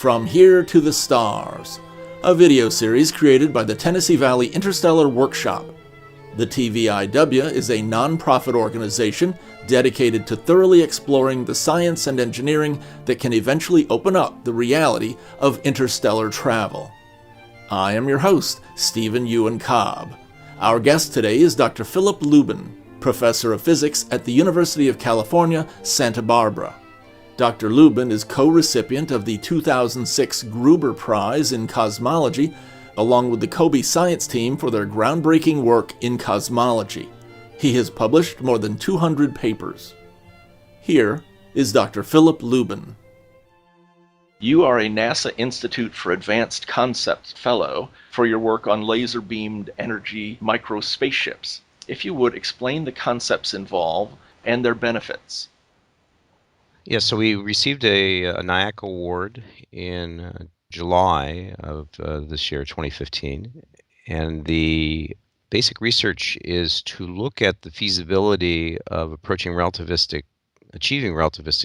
From Here to the Stars, a video series created by the Tennessee Valley Interstellar Workshop. The TVIW is a non-profit organization dedicated to thoroughly exploring the science and engineering that can eventually open up the reality of interstellar travel. I am your host, Stephen Euin Cobb. Our guest today is Dr. Philip Lubin, professor of physics at the University of California, Santa Barbara. Dr. Lubin is co-recipient of the 2006 Gruber Prize in Cosmology, along with the COBE science team for their groundbreaking work in cosmology. He has published more than 200 papers. Here is Dr. Philip Lubin. You are a NASA Institute for Advanced Concepts Fellow for your work on laser-beamed energy micro-spaceships. If you would, explain the concepts involved and their benefits. Yeah, so we received a NIAC award in July of this year, 2015, and the basic research is to look at the feasibility of achieving relativistic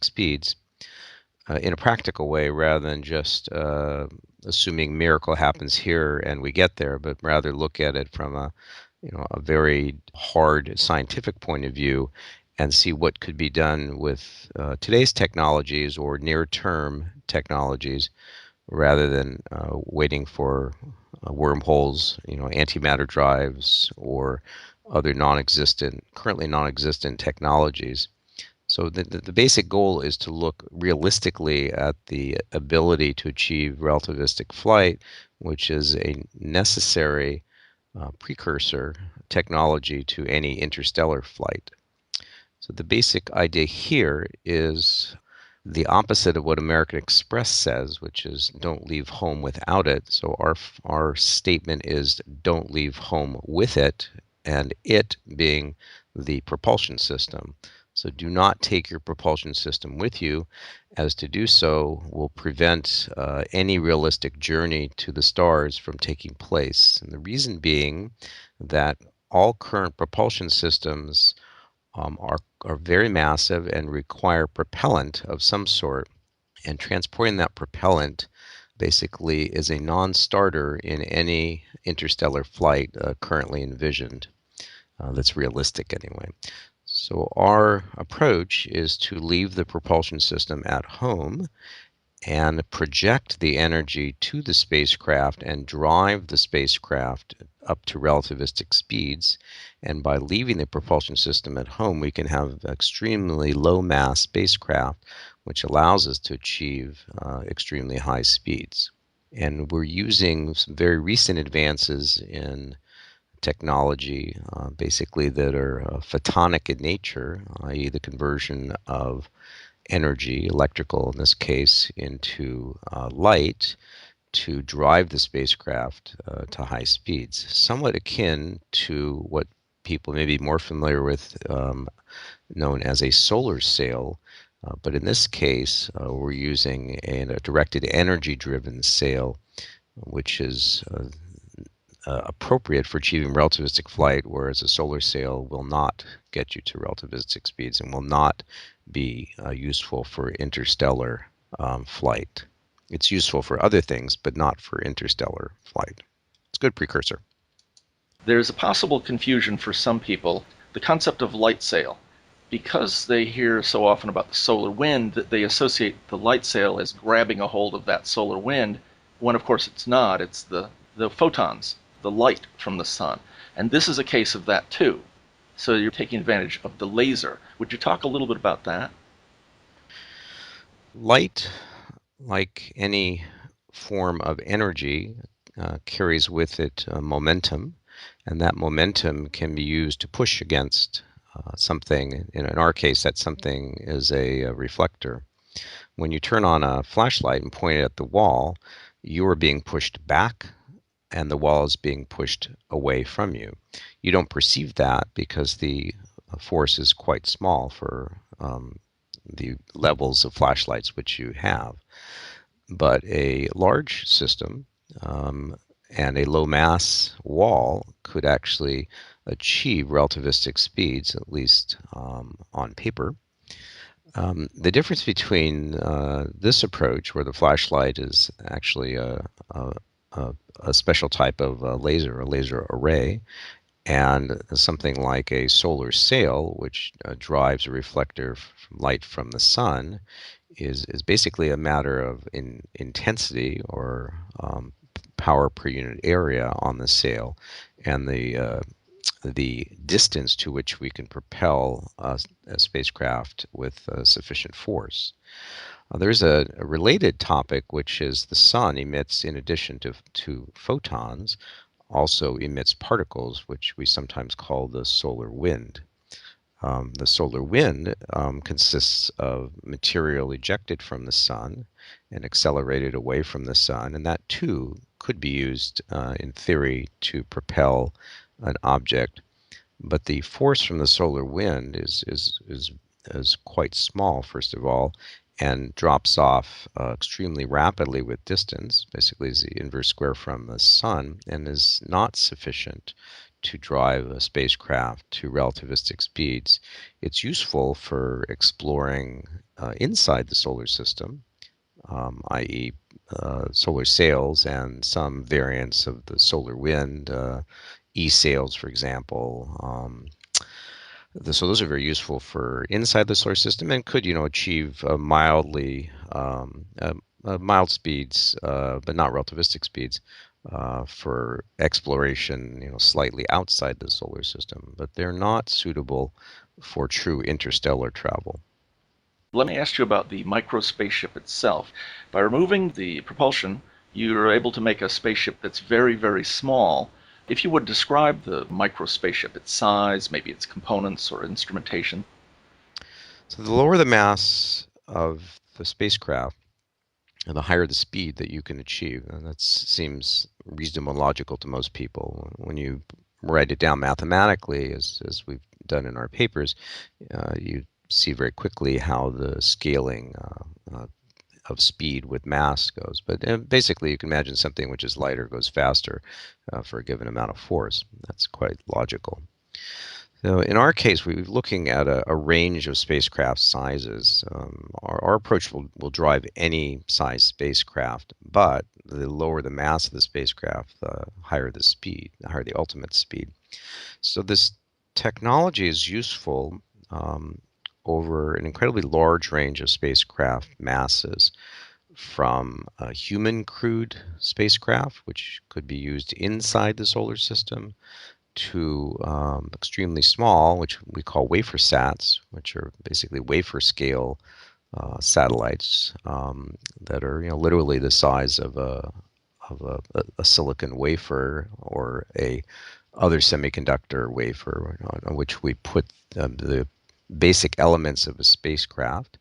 speeds in a practical way, rather than just assuming miracle happens here and we get there, but rather look at it from a very hard scientific point of view and see what could be done with today's technologies or near-term technologies, rather than waiting for wormholes, antimatter drives, or other currently non-existent technologies. So the basic goal is to look realistically at the ability to achieve relativistic flight, which is a necessary precursor technology to any interstellar flight. So the basic idea here is the opposite of what American Express says, which is don't leave home without it. So our statement is don't leave home with it, and it being the propulsion system. So do not take your propulsion system with you, as to do so will prevent any realistic journey to the stars from taking place. And the reason being that all current propulsion systems are very massive and require propellant of some sort, and transporting that propellant basically is a non-starter in any interstellar flight currently envisioned, that's realistic anyway. So our approach is to leave the propulsion system at home and project the energy to the spacecraft and drive the spacecraft up to relativistic speeds. And by leaving the propulsion system at home, we can have extremely low mass spacecraft, which allows us to achieve extremely high speeds. And we're using some very recent advances in technology, basically that are photonic in nature, i.e. the conversion of energy, electrical in this case, into light to drive the spacecraft to high speeds, somewhat akin to what people may be more familiar with, known as a solar sail. But in this case, we're using a directed energy-driven sail, which is appropriate for achieving relativistic flight, whereas a solar sail will not get you to relativistic speeds and will not be useful for interstellar flight. It's useful for other things, but not for interstellar flight. It's a good precursor. There's a possible confusion for some people, the concept of light sail. Because they hear so often about the solar wind, that they associate the light sail as grabbing a hold of that solar wind, when of course it's not. It's the photons, the light from the sun. And this is a case of that too. So you're taking advantage of the laser. Would you talk a little bit about that? Light, like any form of energy, carries with it momentum, and that momentum can be used to push against something. In our case, that something is a reflector. When you turn on a flashlight and point it at the wall, you are being pushed back, and the wall is being pushed away from you. You don't perceive that because the force is quite small for the levels of flashlights which you have. But a large system and a low mass wall could actually achieve relativistic speeds, at least on paper, The difference between this approach, where the flashlight is actually a, a special type of laser, a laser array, and something like a solar sail, which drives a reflector from light from the sun, is basically a matter of intensity or power per unit area on the sail, and the distance to which we can propel a spacecraft with sufficient force. There's a related topic, which is the sun emits, in addition to photons, also emits particles, which we sometimes call the solar wind. The solar wind consists of material ejected from the sun and accelerated away from the sun, and that too could be used in theory to propel an object. But the force from the solar wind is quite small, first of all, and drops off extremely rapidly with distance, basically is the inverse square from the sun, and is not sufficient to drive a spacecraft to relativistic speeds. It's useful for exploring inside the solar system, i.e., solar sails and some variants of the solar wind, e-sails, for example. So those are very useful for inside the solar system and could, achieve mild speeds, but not relativistic speeds, for exploration, slightly outside the solar system. But they're not suitable for true interstellar travel. Let me ask you about the micro-spaceship itself. By removing the propulsion, you're able to make a spaceship that's very, very small. If you would describe the micro-spaceship, its size, maybe its components or instrumentation. So the lower the mass of the spacecraft, and the higher the speed that you can achieve. And that seems reasonable and logical to most people. When you write it down mathematically, as we've done in our papers, you see very quickly how the scaling of speed with mass goes. But basically, you can imagine something which is lighter goes faster for a given amount of force. That's quite logical. So in our case, we're looking at a range of spacecraft sizes. Our approach will drive any size spacecraft, but the lower the mass of the spacecraft, the higher the speed, the higher the ultimate speed. So this technology is useful over an incredibly large range of spacecraft masses, from a human crewed spacecraft, which could be used inside the solar system, to extremely small, which we call wafer-sats, which are basically wafer-scale satellites that are, literally the size of a silicon wafer or a other semiconductor wafer, on which we put the basic elements of a spacecraft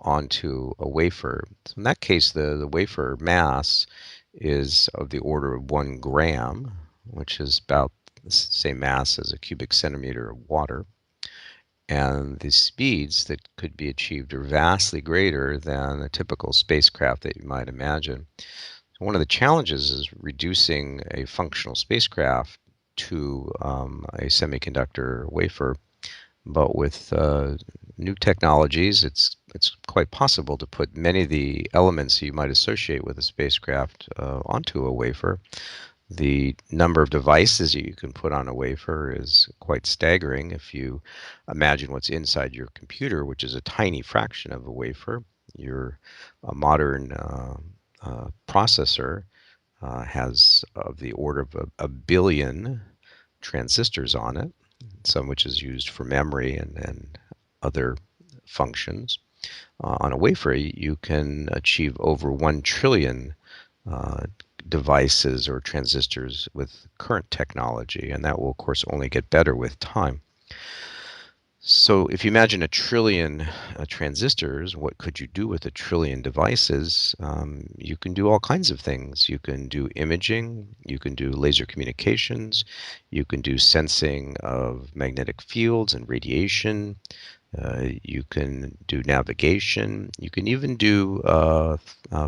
onto a wafer. So in that case, the wafer mass is of the order of 1 gram, which is about the same mass as a cubic centimeter of water. And the speeds that could be achieved are vastly greater than a typical spacecraft that you might imagine. So one of the challenges is reducing a functional spacecraft to a semiconductor wafer. But with new technologies, it's quite possible to put many of the elements you might associate with a spacecraft onto a wafer. The number of devices you can put on a wafer is quite staggering if you imagine what's inside your computer, which is a tiny fraction of a wafer. Your modern processor has of the order of a billion transistors on it, some which is used for memory and other functions. On a wafer, you can achieve over 1 trillion devices or transistors with current technology, and that will, of course, only get better with time. So if you imagine 1 trillion transistors, what could you do with 1 trillion devices? You can do all kinds of things. You can do imaging, you can do laser communications, you can do sensing of magnetic fields and radiation, you can do navigation, you can even do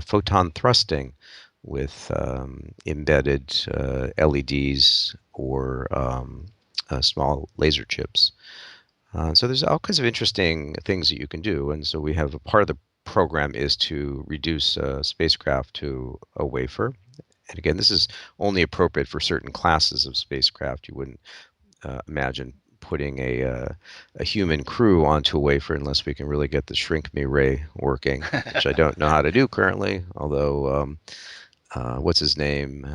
photon thrusting with embedded LEDs or small laser chips. So there's all kinds of interesting things that you can do, and so we have a part of the program is to reduce spacecraft to a wafer. And again, this is only appropriate for certain classes of spacecraft. You wouldn't imagine putting a human crew onto a wafer unless we can really get the shrink me ray working, which I don't know how to do currently. Although what's his name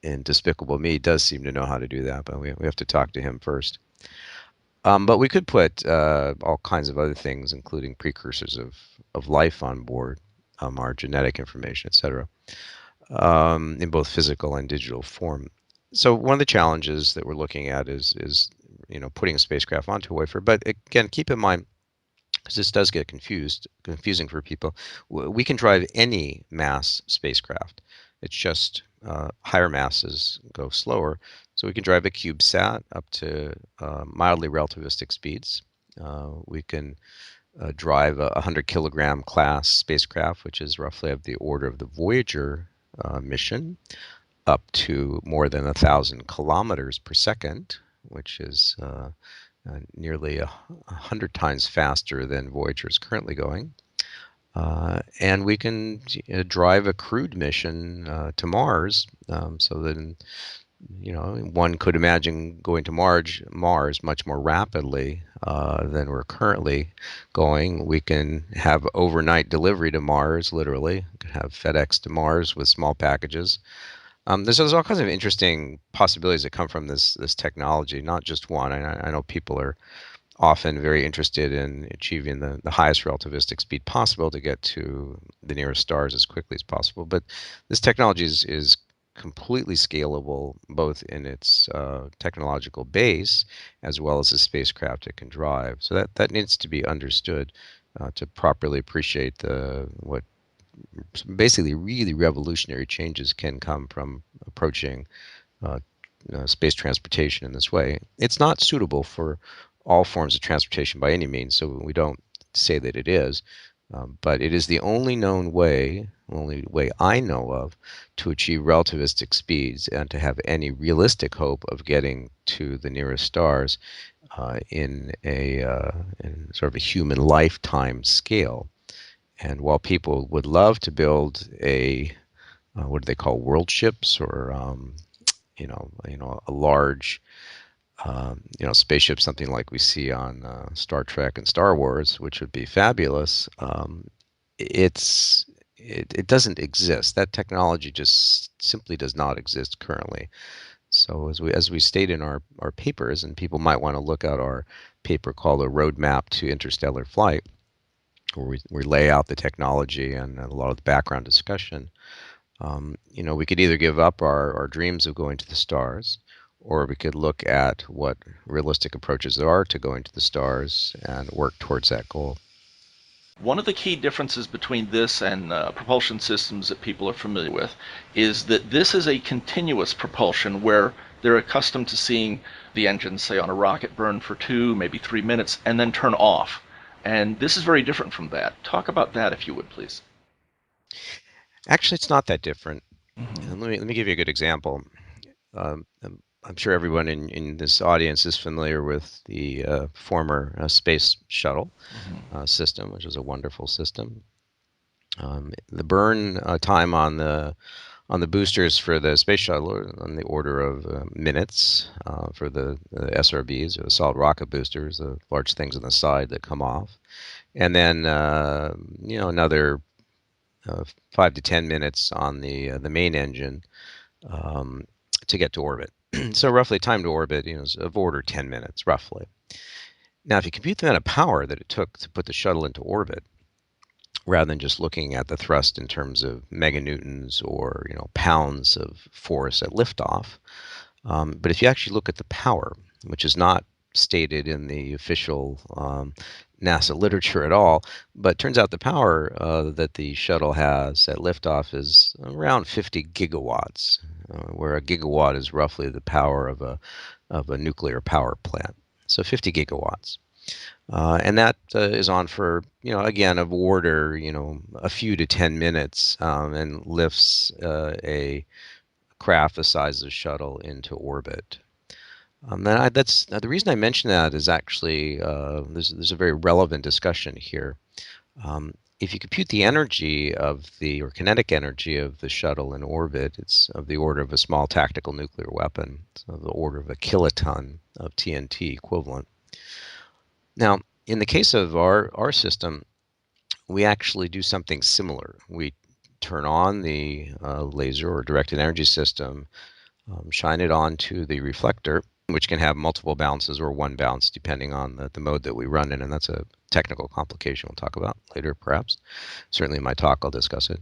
in Despicable Me does seem to know how to do that, but we have to talk to him first. But we could put all kinds of other things, including precursors of life on board, our genetic information, etc., in both physical and digital form. So one of the challenges that we're looking at is putting a spacecraft onto a wafer. But again, keep in mind, because this does get confusing for people, we can drive any mass spacecraft. It's just higher masses go slower. So we can drive a CubeSat up to mildly relativistic speeds. We can drive a 100-kilogram class spacecraft, which is roughly of the order of the Voyager mission, up to more than 1,000 kilometers per second, which is nearly 100 times faster than Voyager is currently going. And we can drive a crewed mission to Mars, so that one could imagine going to Mars much more rapidly than we're currently going. We can have overnight delivery to Mars, literally. We can have FedEx to Mars with small packages. There's all kinds of interesting possibilities that come from this technology, not just one. I know people are often very interested in achieving the highest relativistic speed possible to get to the nearest stars as quickly as possible. But this technology is completely scalable, both in its technological base as well as the spacecraft it can drive. So that needs to be understood to properly appreciate what basically really revolutionary changes can come from approaching uh, space transportation in this way. It's not suitable for all forms of transportation by any means, so we don't say that it is, but it is the only only way I know of, to achieve relativistic speeds and to have any realistic hope of getting to the nearest stars in sort of a human lifetime scale. And while people would love to build what do they call world ships, or a large spaceship, something like we see on Star Trek and Star Wars, which would be fabulous. It doesn't exist. That technology just simply does not exist currently. So as we state in our papers, and people might want to look at our paper called A Roadmap to Interstellar Flight, where we lay out the technology and a lot of the background discussion. We could either give up our dreams of going to the stars, or we could look at what realistic approaches there are to going to the stars and work towards that goal. One of the key differences between this and propulsion systems that people are familiar with is that this is a continuous propulsion, where they're accustomed to seeing the engine, say on a rocket, burn for 2, maybe 3 minutes and then turn off. And this is very different from that. Talk about that, if you would, please. Actually, it's not that different. Mm-hmm. And let me give you a good example. I'm sure everyone in this audience is familiar with the former Space Shuttle Mm-hmm. system, which is a wonderful system. The burn time on the boosters for the Space Shuttle are on the order of minutes. For the SRBs, or the solid rocket boosters, the large things on the side that come off, and then another 5 to 10 minutes on the main engine um, to get to orbit. So roughly time to orbit, is of order 10 minutes, roughly. Now, if you compute the amount of power that it took to put the shuttle into orbit, rather than just looking at the thrust in terms of meganewtons or pounds of force at liftoff, but if you actually look at the power, which is not stated in the official NASA literature at all, but turns out the power that the shuttle has at liftoff is around 50 gigawatts, where a gigawatt is roughly the power of a nuclear power plant. So 50 gigawatts. And that is on for, again, of order, a few to 10 minutes, and lifts a craft the size of the shuttle into orbit. That's the reason I mention that is actually there's a very relevant discussion here. Um, if you compute the energy of or kinetic energy of the shuttle in orbit, it's of the order of a small tactical nuclear weapon, so the order of a kiloton of TNT equivalent. Now, in the case of our system, we actually do something similar. We turn on the laser or directed energy system, shine it onto the reflector, which can have multiple bounces or one bounce depending on the mode that we run in, and that's a technical complication we'll talk about later, perhaps. Certainly in my talk I'll discuss it.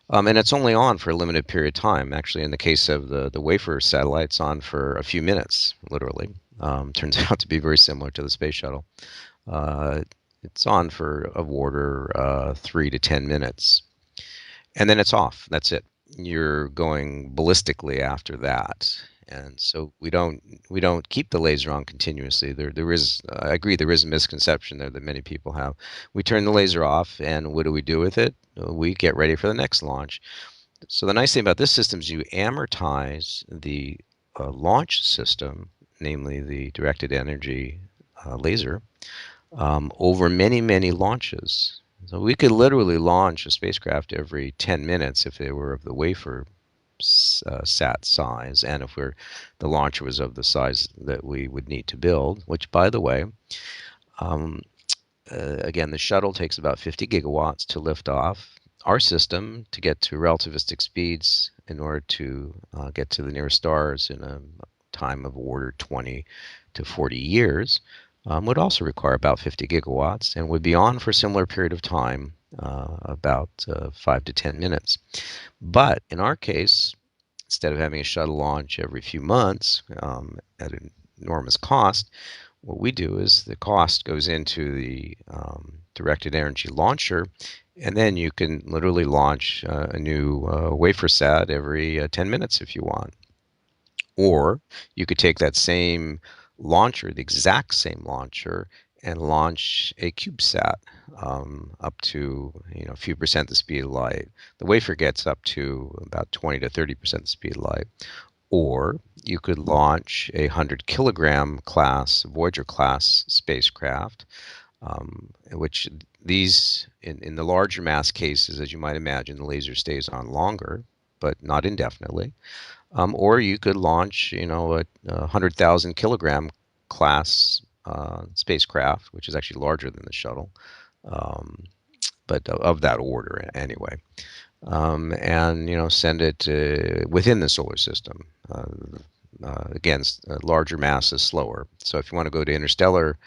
And it's only on for a limited period of time. Actually, in the case of the wafer satellites, on for a few minutes, literally. Turns out to be very similar to the space shuttle. Uh, it's on for of order 3 to 10 minutes, and then it's off. That's it. You're going ballistically after that, and so we don't keep the laser on continuously. There is I agree there is a misconception there that many people have. We turn the laser off, and what do we do with it? We get ready for the next launch. So the nice thing about this system is you amortize the launch system, namely the directed energy laser, over many, many launches. So we could literally launch a spacecraft every 10 minutes if they were of the wafer sat size, and if the launcher was of the size that we would need to build, which, by the way, um, again, the shuttle takes about 50 gigawatts to lift off. Our system, to get to relativistic speeds in order to get to the nearest stars in a time of order 20 to 40 years, would also require about 50 gigawatts and would be on for a similar period of time, about 5 to 10 minutes. But in our case, instead of having a shuttle launch every few months at an enormous cost, what we do is the cost goes into the directed energy launcher, and then you can literally launch a new wafer sat every 10 minutes if you want. Or you could take that same launcher, the exact same launcher, and launch a CubeSat up to a few percent the speed of light. The wafer gets up to about 20 to 30% the speed of light. Or you could launch a 100-kilogram class, Voyager class spacecraft, which these, in the larger mass cases, as you might imagine, the laser stays on longer, but not indefinitely. Or you could launch, a 100,000 kilogram class spacecraft, which is actually larger than the shuttle, um, but of that order anyway. And send it within the solar system. Again, larger mass is slower. So if you want to go to interstellar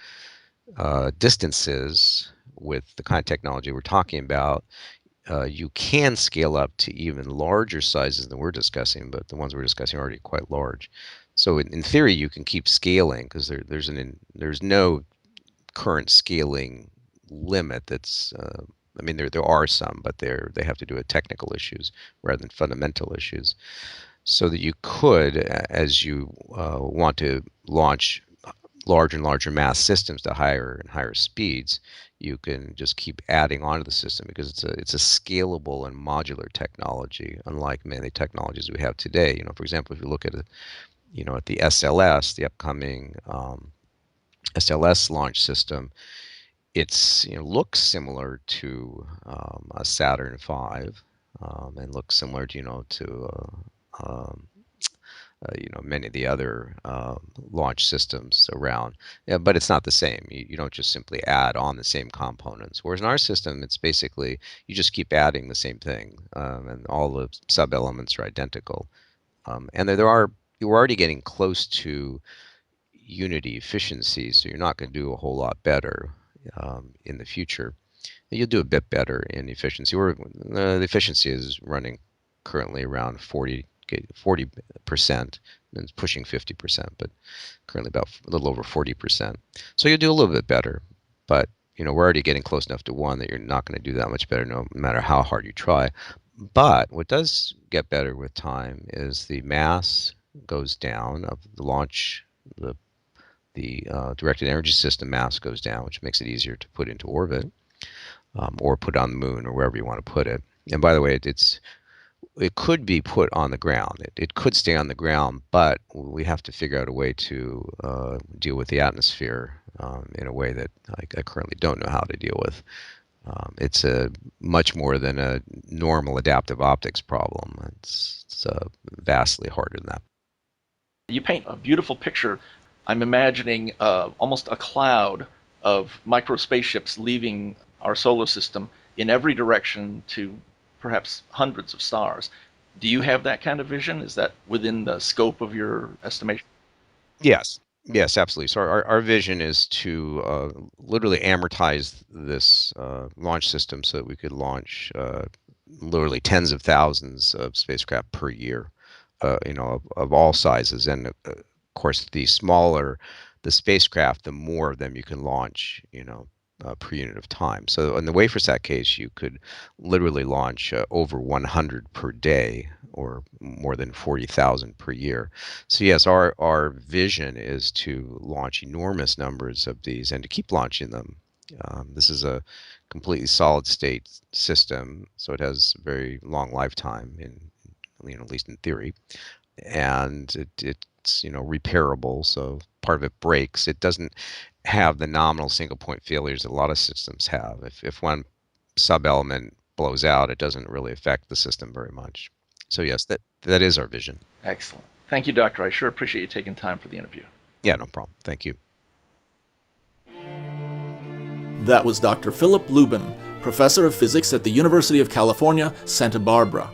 distances with the kind of technology we're talking about, you can scale up to even larger sizes than we're discussing, but the ones we're discussing are already quite large. So in theory, you can keep scaling because there's no current scaling limit. I mean, there are some, but they have to do with technical issues rather than fundamental issues. So that you could, as you want to launch larger and larger mass systems to higher and higher speeds, you can just keep adding onto the system because it's a scalable and modular technology, unlike many technologies we have today. For example, if you look at at the SLS, the upcoming SLS launch system, it's looks similar to a Saturn V, and looks similar to um, many of the other launch systems around. Yeah, but it's not the same. You don't just simply add on the same components. Whereas in our system, it's basically you just keep adding the same thing, and all the sub-elements are identical. And you're already getting close to unity efficiency, so you're not going to do a whole lot better in the future. You'll do a bit better in efficiency. The efficiency is running currently around 40%, and it's pushing 50%, but currently about a little over 40%. So you'll do a little bit better, but we're already getting close enough to one that you're not going to do that much better no matter how hard you try. But what does get better with time is the mass goes down of the launch, the directed energy system mass goes down, which makes it easier to put into orbit, or put on the moon or wherever you want to put it. And by the way, it's It could be put on the ground. It could stay on the ground, but we have to figure out a way to deal with the atmosphere in a way that I currently don't know how to deal with. It's a much more than a normal adaptive optics problem. It's vastly harder than that. You paint a beautiful picture. I'm imagining almost a cloud of micro spaceships leaving our solar system in every direction to perhaps hundreds of stars. Do you have that kind of vision? Is that within the scope of your estimation? Yes. Yes, absolutely. So our vision is to literally amortize this launch system so that we could launch literally tens of thousands of spacecraft per year, of all sizes. And of course, the smaller the spacecraft, the more of them you can launch, per unit of time. So in the WaferSat case, you could literally launch over 100 per day, or more than 40,000 per year. So yes, our vision is to launch enormous numbers of these and to keep launching them. This is a completely solid state system, so it has a very long lifetime, at least in theory, and it's repairable. So part of it breaks. It doesn't have the nominal single point failures that a lot of systems have. If one sub element blows out, it doesn't really affect the system very much. So yes, that is our vision. Excellent. Thank you, Doctor. I sure appreciate you taking time for the interview. Yeah, no problem. Thank you. That was Dr. Philip Lubin, Professor of Physics at the University of California, Santa Barbara.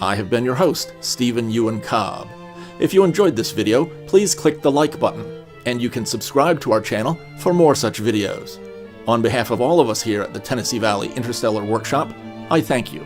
I have been your host, Stephen Euin Cobb. If you enjoyed this video, please click the like button, and you can subscribe to our channel for more such videos. On behalf of all of us here at the Tennessee Valley Interstellar Workshop, I thank you.